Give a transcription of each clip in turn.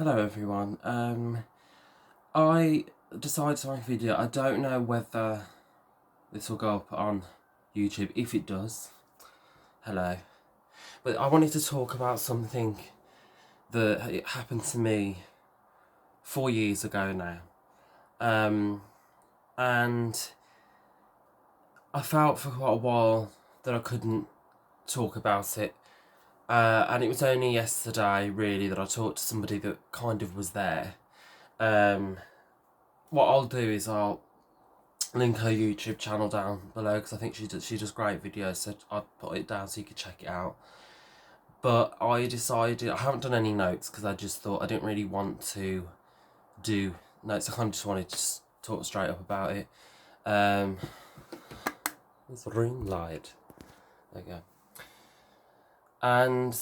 Hello everyone. I decided to make a video. I don't know whether this will go up on YouTube. If it does, hello. But I wanted to talk about something that it happened to me 4 years ago now. And I felt for quite a while that I couldn't talk about it. And it was only yesterday, really, that I talked to somebody that kind of was there. What I'll do is I'll link her YouTube channel down below because I think she does great videos, so I'll put it down so you can check it out. But I decided, I haven't done any notes because I just thought I didn't really want to do notes. I kind of just wanted to just talk straight up about it. This ring light. There you go. And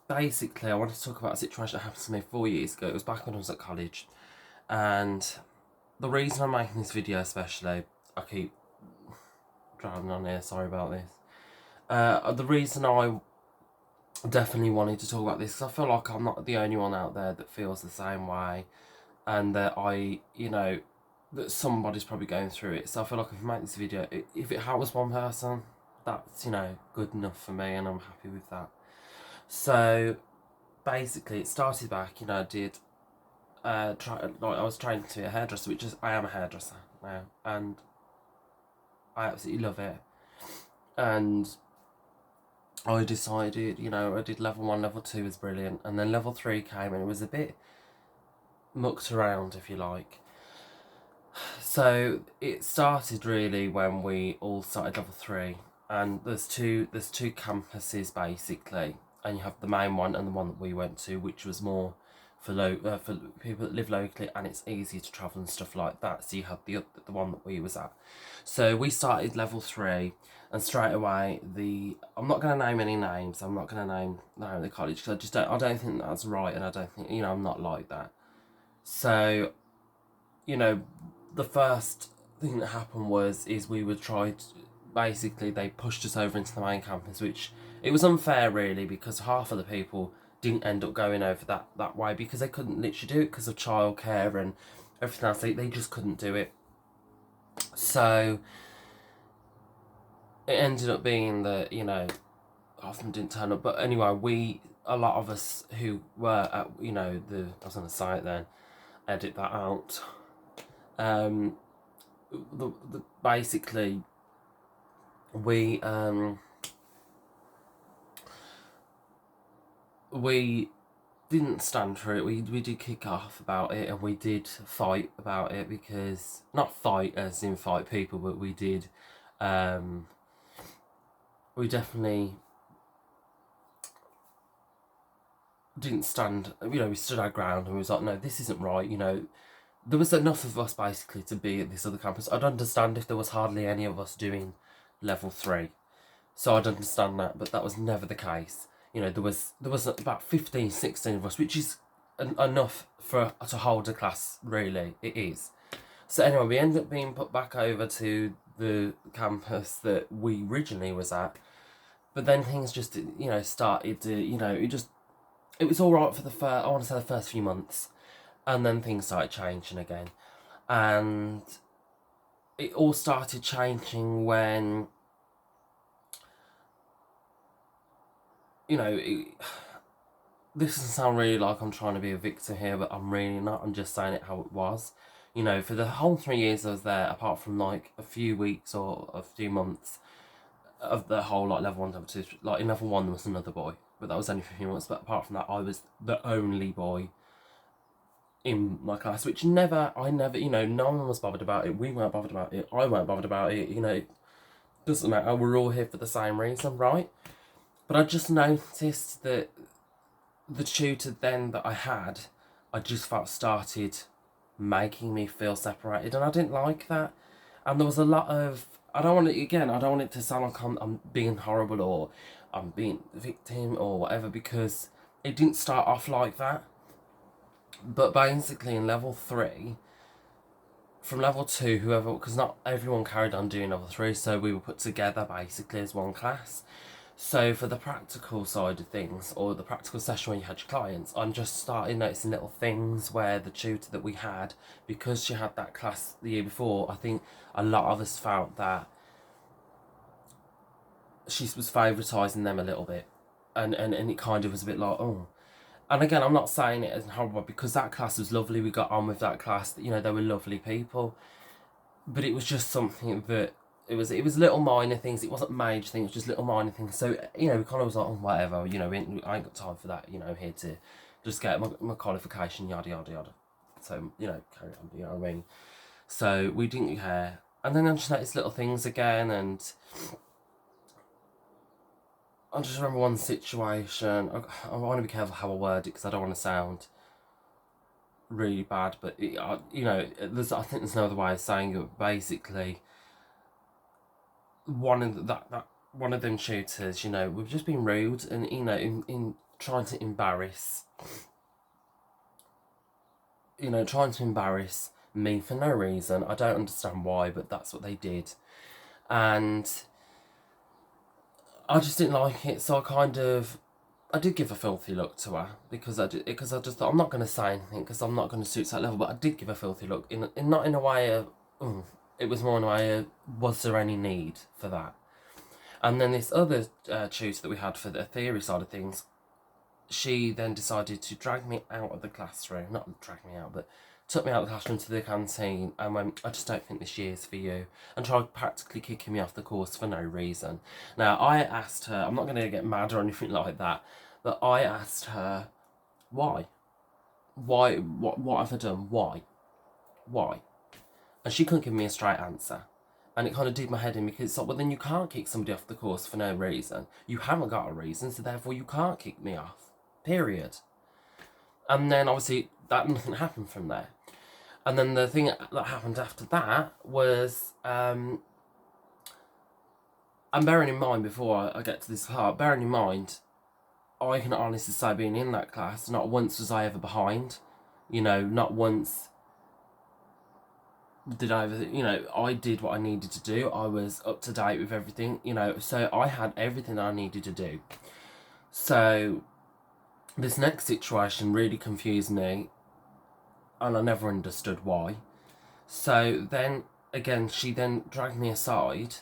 basically, I wanted to talk about a situation that happened to me 4 years ago. It was back when I was at college, and the reason I'm making this video, especially, I keep driving on here. Sorry about this. The reason I definitely wanted to talk about this because I feel like I'm not the only one out there that feels the same way, and that that somebody's probably going through it. So I feel like if I make this video, if it helps one person, that's good enough for me, and I'm happy with that. So basically, it started back. I did I was trying to be a hairdresser, which is I am a hairdresser now, and I absolutely love it. And I decided, I did level 1, level 2 was brilliant, and then level 3 came and it was a bit mucked around, if you like. So it started really when we all started level 3, and there's two campuses basically, and you have the main one and the one that we went to, which was more for people that live locally, and it's easy to travel and stuff like that. So you had the one that we was at. So we started level 3, and straight away I'm not going to name any names. I'm not going to name the name of the college because I don't think that's right, and I don't think I'm not like that. So the first thing that happened is we were basically they pushed us over into the main campus, which it was unfair really because half of the people didn't end up going over that way because they couldn't literally do it because of childcare and everything else. They just couldn't do it. So it ended up being that half of them didn't turn up. But anyway, a lot of us who were at I was on the site then, edit that out. Basically we didn't stand for it. We did kick off about it, and we did fight about it, because not fight as in fight people, but we did we definitely didn't stand. We stood our ground and we was like, no, this isn't right. There was enough of us basically to be at this other campus. I'd understand if there was hardly any of us doing level 3, so I'd understand that, but that was never the case. There was about 15, 16 of us, which is enough to hold a class, really. It is. So anyway, we ended up being put back over to the campus that we originally was at, but then things just started to it was all right for I want to say the first few months, and then things started changing again, and it all started changing when this doesn't sound really like I'm trying to be a victim here, but I'm really not. I'm just saying it how it was. For the whole 3 years I was there, apart from like a few weeks or a few months of the whole level 1, level 2, in level 1 there was another boy, but that was only for a few months. But apart from that, I was the only boy in my class, which I never, no one was bothered about it. We weren't bothered about it. I weren't bothered about it. It doesn't matter. We're all here for the same reason, right? But I just noticed that the tutor then that I just felt started making me feel separated, and I didn't like that. And there was a lot of, I don't want it to sound like I'm being horrible or I'm being a victim or whatever, because it didn't start off like that. But basically in level 3, from level 2, because not everyone carried on doing level 3, so we were put together basically as one class. So for the practical side of things, or the practical session where you had your clients, I'm just starting noticing little things where the tutor that we had, because she had that class the year before, I think a lot of us felt that she was favouritising them a little bit. And it kind of was a bit like, oh. And again, I'm not saying it as horrible, because that class was lovely. We got on with that class. You know, they were lovely people. But it was just something that it was little minor things. It wasn't major things. It was just little minor things. So we kind of was like, oh, whatever. I ain't got time for that. I'm here to just get my qualification, yada yada yada. So carry on. You know what I mean? So we didn't care. And then I just noticed little things again, and I just remember one situation. I want to be careful how I word it, because I don't want to sound really bad. But I think there's no other way of saying it. Basically, one of them tutors, we've just been rude, and in trying to embarrass, me for no reason. I don't understand why, but that's what they did, and I just didn't like it. So I did give a filthy look to her, because I just thought, I'm not going to say anything because I'm not going to suit that level. But I did give a filthy look, not in a way of, it was more in a way of, was there any need for that? And then this other tutor that we had for the theory side of things, she then decided to drag me out of the classroom. Not drag me out, but took me out of the classroom to the canteen and went, I just don't think this year's for you, and tried practically kicking me off the course for no reason. Now, I asked her, I'm not going to get mad or anything like that, but I asked her, why? Why? What have I done? Why? And she couldn't give me a straight answer. And it kind of did my head in, because it's like, well, then you can't kick somebody off the course for no reason. You haven't got a reason, so therefore you can't kick me off. Period. And then obviously nothing happened from there. And then the thing that happened after that was, and bearing in mind, before I get to this part, bearing in mind, I can honestly say, being in that class, not once was I ever behind. Not once did I ever, I did what I needed to do. I was up to date with everything, so I had everything that I needed to do. So this next situation really confused me, and I never understood why. So then, again, she then dragged me aside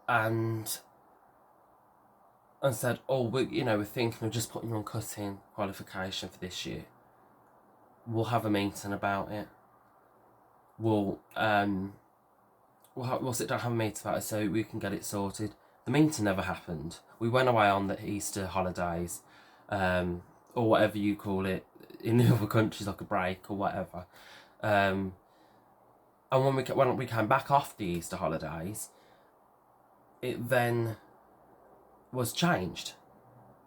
and said, oh, we're thinking of just putting you on cutting qualification for this year. We'll have a meeting about it. We'll sit down, have a meeting about it so we can get it sorted. The meeting never happened. We went away on the Easter holidays, or whatever you call it in the other countries, like a break or whatever. And when we came back off the Easter holidays, it then was changed.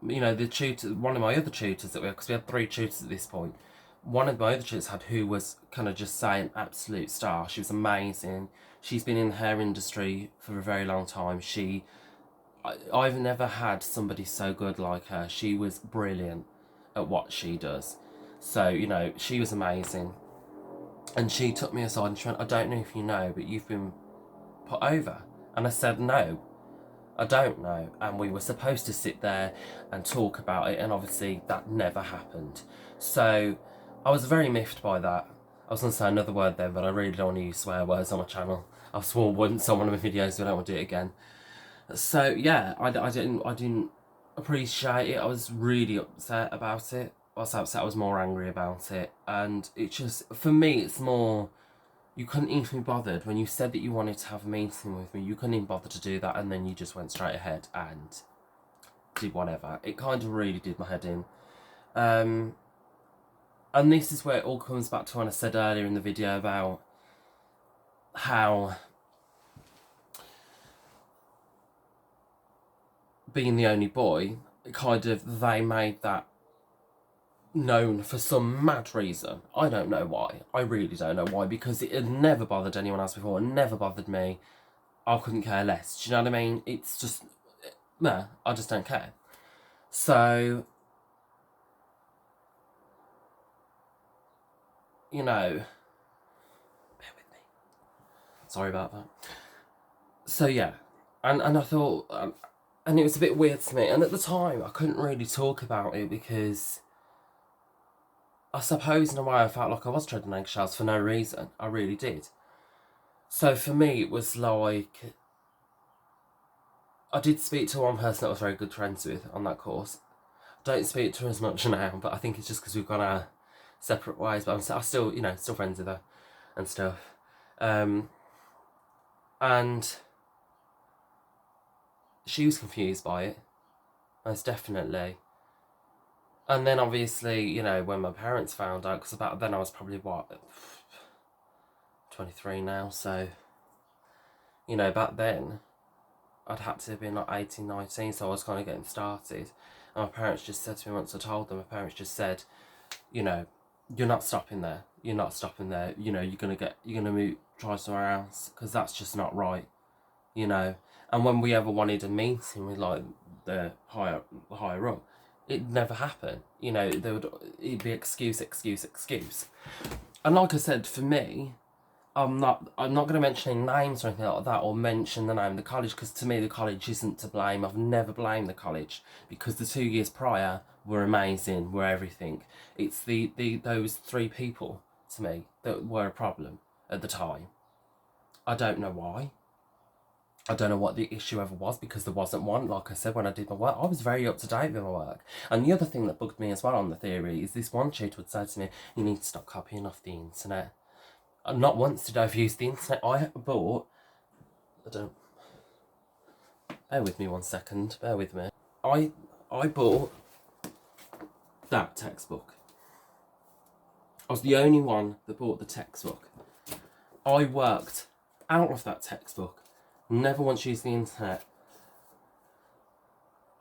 The tutor, one of my other tutors because we had 3 tutors at this point. One of my other tutors who was kind of just say an absolute star. She was amazing. She's been in the hair industry for a very long time. I've never had somebody so good like her. She was brilliant at what she does. So, she was amazing. And she took me aside and she went, I don't know if you know, but you've been put over. And I said, no, I don't know. And we were supposed to sit there and talk about it, and obviously that never happened. So I was very miffed by that. I was going to say another word there, but I really don't want to use swear words on my channel. I've sworn once on one of my videos, so I don't want to do it again. So yeah, I didn't appreciate it. I was really upset about it. I was upset, I was more angry about it. And it just, for me, it's more, you couldn't even be bothered. When you said that you wanted to have a meeting with me, you couldn't even bother to do that, and then you just went straight ahead and did whatever. It kind of really did my head in. And this is where it all comes back to what I said earlier in the video about how being the only boy, they made that known for some mad reason. I don't know why. I really don't know why, because it had never bothered anyone else before. It never bothered me. I couldn't care less. Do you know what I mean? It's just, nah, I just don't care. So, bear with me. Sorry about that. So yeah, and I thought, And it was a bit weird to me. And at the time, I couldn't really talk about it because I suppose in a way I felt like I was treading eggshells for no reason. I really did. So for me, it was like, I did speak to one person that I was very good friends with on that course. Don't speak to her as much now, but I think it's just because we've gone our separate ways. But I'm still, still friends with her and stuff. And she was confused by it, most definitely. And then obviously, when my parents found out, because about then I was probably, 23 now, so, back then, I'd had to have been like 18, 19, so I was kind of getting started. And my parents just said to me once I told them, my parents just said, you're not stopping there. You're not stopping there. You're gonna move, try somewhere else, because that's just not right. And when we ever wanted a meeting with like the higher up, it never happened. It'd be excuse. And like I said, for me, I'm not going to mention any names or anything like that, or mention the name of the college, because to me the college isn't to blame. I've never blamed the college, because the 2 years prior were amazing, were everything. It's those 3 people to me that were a problem at the time. I don't know why. I don't know what the issue ever was, because there wasn't one. Like I said, when I did my work, I was very up to date with my work. And the other thing that bugged me as well on the theory is this one tutor would say to me, you need to stop copying off the internet. Not once did I use the internet. I bought... Bear with me 1 second. Bear with me. I bought that textbook. I was the only one that bought the textbook. I worked out of that textbook. Never once used the internet.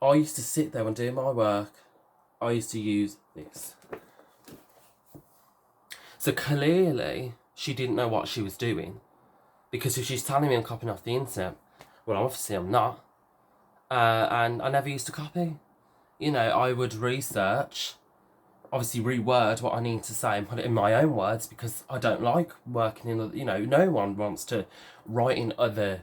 I used to sit there and do my work. I used to use this. So clearly, she didn't know what she was doing. Because if she's telling me I'm copying off the internet, well, obviously I'm not. And I never used to copy. I would research, obviously reword what I need to say and put it in my own words, because I don't like working in, no one wants to write in other,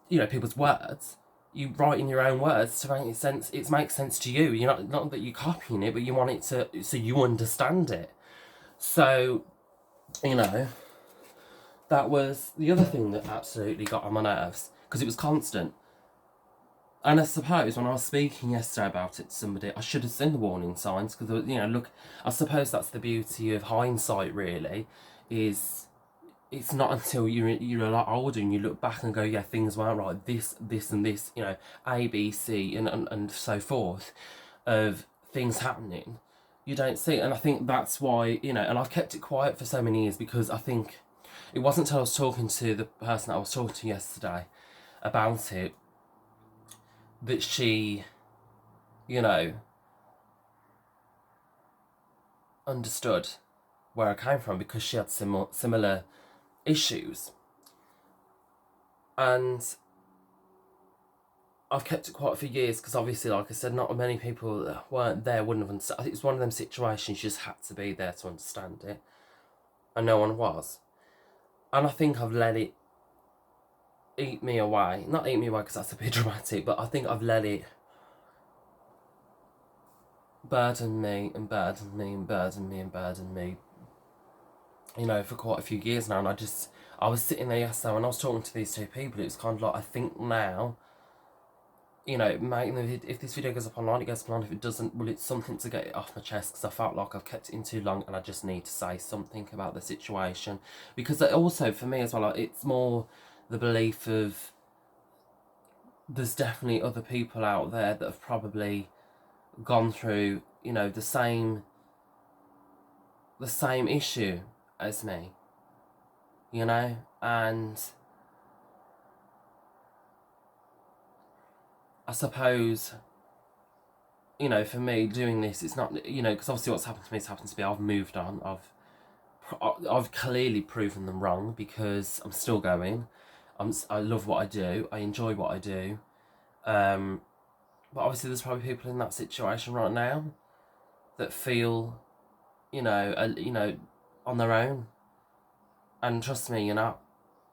people's words. You write in your own words to make sense. It makes sense to you. You're not that you're copying it, but you want it to, so you understand it. So, that was the other thing that absolutely got on my nerves, because it was constant. And I suppose when I was speaking yesterday about it to somebody, I should have seen the warning signs, because, look, I suppose that's the beauty of hindsight, really, is it's not until you're a lot older and you look back and go, yeah, things weren't right, this, and this, A, B, C, and so forth, of things happening, you don't see it. And I think that's why, and I've kept it quiet for so many years, because I think it wasn't until I was talking to the person that I was talking to yesterday about it that she, understood where I came from, because she had similar issues. And I've kept it quiet for years, because obviously, like I said, not many people that weren't there wouldn't have understood. It was one of them situations, you just had to be there to understand it. And no one was. And I think I've let it eat me away. Not eat me away, because that's a bit dramatic, but I think I've let it burden me and burden me and burden me and burden me, for quite a few years now. And I was sitting there yesterday when I was talking to these 2 people, it was kind of like, I think now, if this video goes up online, it goes up online. If it doesn't, well, it's something to get it off my chest, because I felt like I've kept it in too long, and I just need to say something about the situation. Because also, for me as well, like, it's more the belief of there's definitely other people out there that have probably gone through, the same issue as me, and I suppose, for me doing this, it's not, because obviously what's happened to me has happened to me. I've moved on. I've clearly proven them wrong, because I'm still going. I love what I do. I enjoy what I do. But obviously there's probably people in that situation right now that feel, on their own. And trust me, you're not.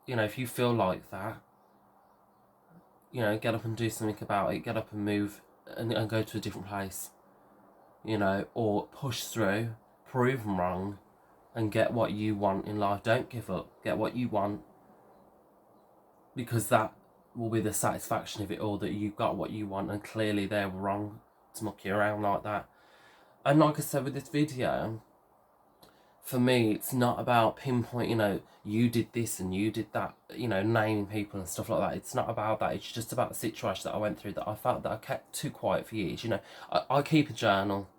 If you feel like that, you know, get up and do something about it, get up and move and go to a different place, you know, or push through, prove them wrong, and get what you want in life. Don't give up, get what you want, because that will be the satisfaction of it all, that you got what you want, and clearly they were wrong to muck you around like that. And like I said with this video, for me, it's not about pinpoint, you know, you did this and you did that, you know, naming people and stuff like that. It's not about that. It's just about the situation that I went through, that I felt that I kept too quiet for years. You know, I keep a journal,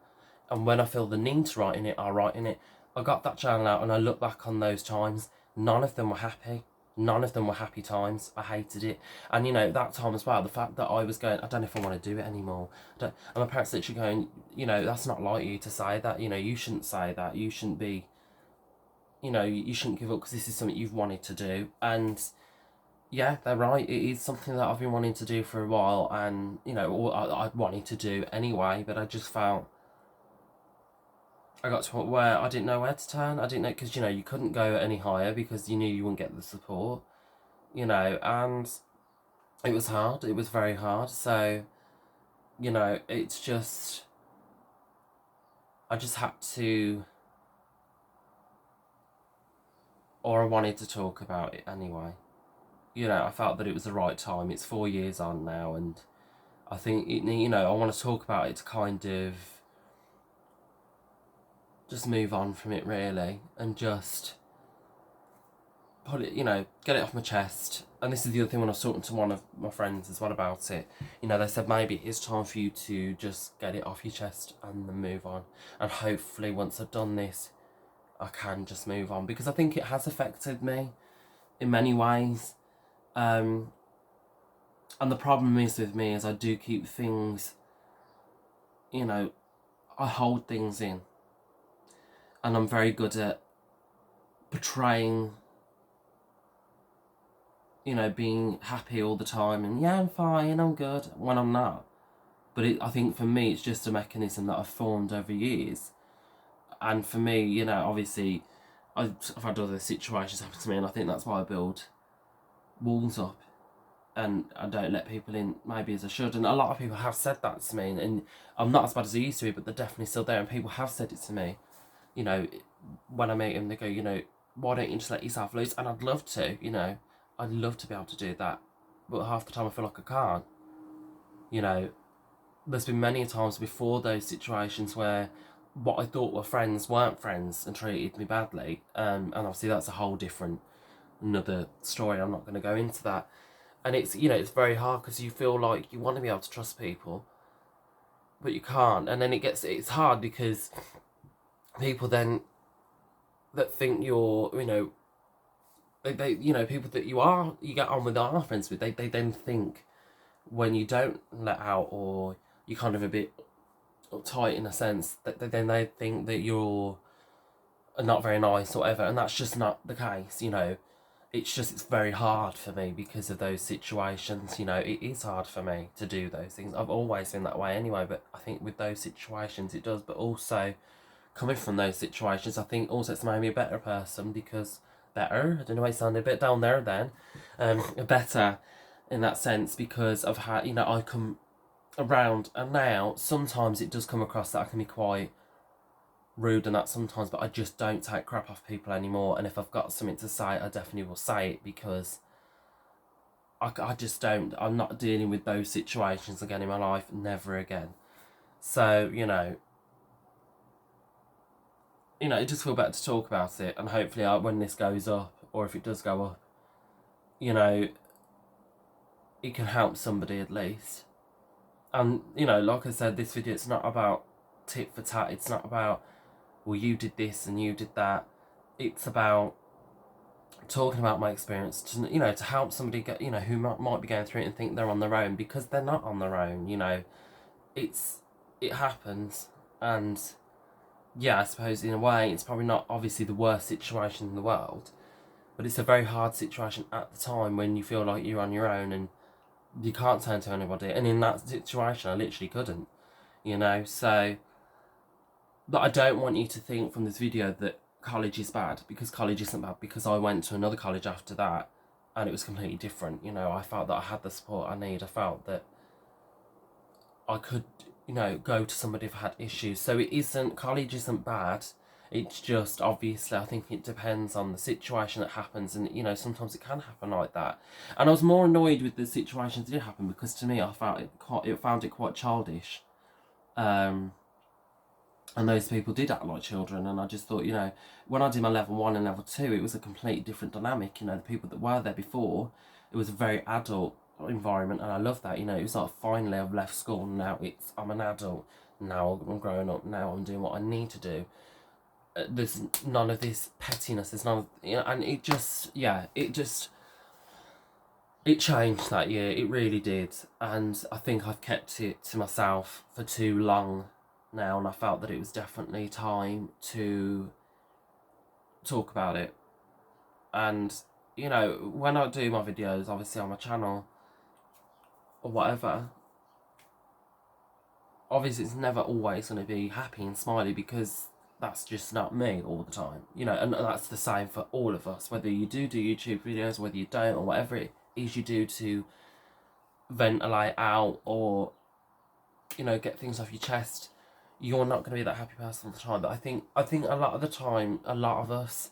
and when I feel the need to write in it, I write in it. I got that journal out and I look back on those times. None of them were happy. None of them were happy times. I hated it. And, you know, that time as well, the fact that I was going, I don't know if I want to do it anymore. And my parents literally going, you know, that's not like you to say that. You know, you shouldn't say that. You shouldn't be, you know, you shouldn't give up, because this is something you've wanted to do. And yeah, they're right. It is something that I've been wanting to do for a while, and, you know, or I wanted to do anyway, but I just felt I got to a point where I didn't know where to turn. I didn't know, because, you know, you couldn't go any higher because you knew you wouldn't get the support, you know, and it was hard. It was very hard. So, you know, it's just, I just had to, or I wanted to talk about it anyway. You know, I felt that it was the right time. It's 4 years on now, and I think, you know, I want to talk about it to kind of just move on from it, really, and just put it, you know, get it off my chest. And this is the other thing, when I was talking to one of my friends as well about it, you know, they said maybe it's time for you to just get it off your chest and then move on. And hopefully once I've done this, I can just move on, because I think it has affected me in many ways. And the problem is with me is I do keep things, you know, I hold things in. And I'm very good at portraying, you know, being happy all the time and, yeah, I'm fine, I'm good, when I'm not. But I think for me, it's just a mechanism that I've formed over years. And for me, you know, obviously, I've had other situations happen to me, and I think that's why I build walls up and I don't let people in maybe as I should. And a lot of people have said that to me, and I'm not as bad as I used to be, but they're definitely still there, and people have said it to me. You know, when I meet them, they go, you know, why don't you just let yourself loose? And I'd love to, you know, I'd love to be able to do that, but half the time I feel like I can't. You know, there's been many times before those situations where what I thought were friends weren't friends and treated me badly, and obviously that's a whole different, another story. I'm not going to go into that. And it's, you know, it's very hard, because you feel like you want to be able to trust people, but you can't. And then it's hard because people then that think you're, you know, they you know, people that you get on with, are friends with, they then think when you don't let out, or you're kind of a bit uptight in a sense, that then they think that you're not very nice or whatever, and that's just not the case. You know, it's very hard for me because of those situations. You know, it is hard for me to do those things. I've always been that way anyway, but I think with those situations it does. But also, coming from those situations, I think also it's made me a better person, because I don't know why it sounded a bit down there then, better in that sense, because I've had, you know, I come around, and now sometimes it does come across that I can be quite rude and that sometimes, but I just don't take crap off people anymore. And if I've got something to say, I definitely will say it, because I just don't, I'm not dealing with those situations again in my life, never again. So, you know, it just feels better to talk about it, and hopefully when this goes up, or if it does go up, you know, it can help somebody at least. And, you know, like I said, this video, it's not about tit for tat. It's not about, well, you did this and you did that. It's about talking about my experience to, you know, to help somebody get, you know, who might be going through it and think they're on their own, because they're not on their own. You know, it happens. And yeah, I suppose in a way it's probably not obviously the worst situation in the world, but it's a very hard situation at the time when you feel like you're on your own and you can't turn to anybody. And in that situation, I literally couldn't, you know. So, but I don't want you to think from this video that college is bad, because college isn't bad, because I went to another college after that and it was completely different. You know, I felt that I had the support I need. I felt that I could, you know, go to somebody if I had issues. So college isn't bad. It's just, obviously, I think it depends on the situation that happens, and, you know, sometimes it can happen like that. And I was more annoyed with the situations that did happen, because to me, I found it quite childish. And those people did act like children, and I just thought, you know, when I did my level 1 and level 2, it was a completely different dynamic. You know, the people that were there before, it was a very adult environment, and I love that. You know, it was like, finally I've left school, and now I'm an adult, now I'm growing up, now I'm doing what I need to do. There's none of this pettiness, there's none of, you know, and it changed that year, it really did. And I think I've kept it to myself for too long now, and I felt that it was definitely time to talk about it. And, you know, when I do my videos, obviously on my channel or whatever, obviously it's never always going to be happy and smiley, because that's just not me all the time, you know. And that's the same for all of us, whether you do YouTube videos, whether you don't, or whatever it is you do to ventilate out, or, you know, get things off your chest. You're not going to be that happy person all the time. But I think a lot of the time, a lot of us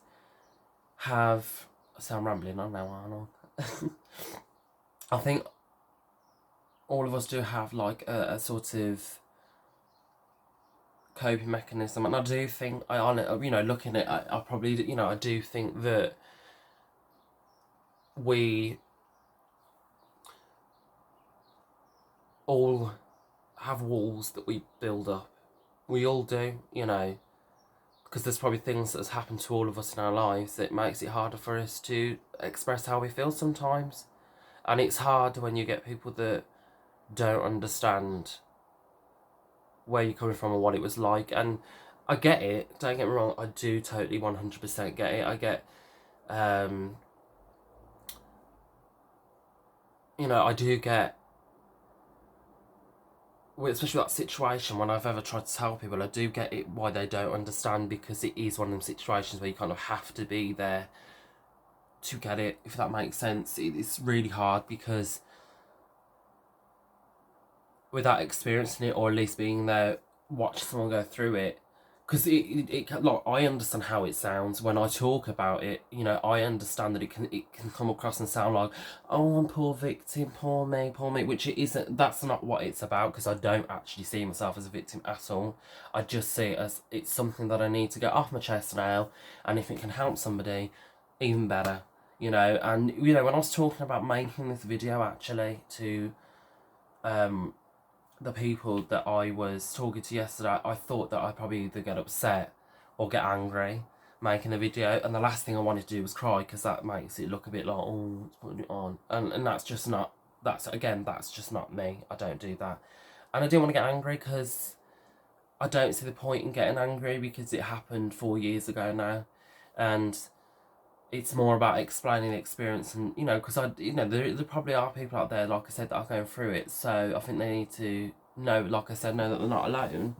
have. So I'm rambling on now, aren't I? I think all of us do have like a sort of coping mechanism, and I do think, you know, looking at it, I probably, you know, I do think that we all have walls that we build up. We all do, you know, because there's probably things that has happened to all of us in our lives that makes it harder for us to express how we feel sometimes. And it's hard when you get people that don't understand where you're coming from or what it was like. And I get it, don't get me wrong, I do totally 100% get it. I get, you know, I do get, especially that situation, when I've ever tried to tell people, I do get it why they don't understand, because it is one of them situations where you kind of have to be there to get it, if that makes sense. It's really hard, because without experiencing it, or at least being there, watch someone go through it, because like, I understand how it sounds when I talk about it. You know, I understand that it can come across and sound like, oh, I'm poor victim, poor me, which it isn't. That's not what it's about, because I don't actually see myself as a victim at all. I just see it as, it's something that I need to get off my chest now, and if it can help somebody, even better. You know, and, you know, when I was talking about making this video, actually, to the people that I was talking to yesterday, I thought that I'd probably either get upset or get angry making a video, and the last thing I wanted to do was cry, because that makes it look a bit like, oh, it's putting it on, and that's just not, that's just not me. I don't do that. And I didn't want to get angry, because I don't see the point in getting angry, because it happened 4 years ago now, and it's more about explaining the experience. And, you know, because there probably are people out there, like I said, that are going through it, so I think they need to know, like I said, know that they're not alone.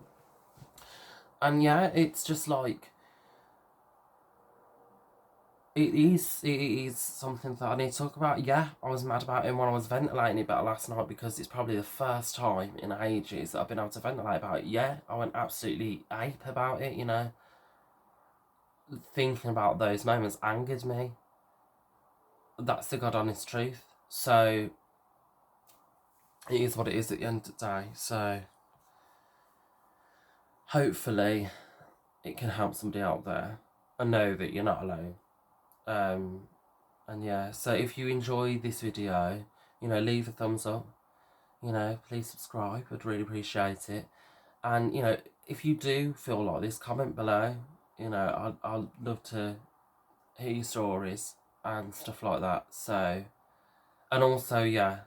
And yeah, it's just like, it is something that I need to talk about. Yeah, I was mad about it when I was ventilating it about last night, because it's probably the first time in ages that I've been able to ventilate about it. Yeah, I went absolutely ape about it, you know. Thinking about those moments angered me. That's the God honest truth. So it is what it is at the end of the day. So hopefully it can help somebody out there and know that you're not alone. And yeah, so if you enjoy this video, you know, leave a thumbs up, you know, please subscribe, I'd really appreciate it. And, you know, if you do feel like this, comment below. You know, I'd love to hear your stories and stuff like that. So, and also, yeah,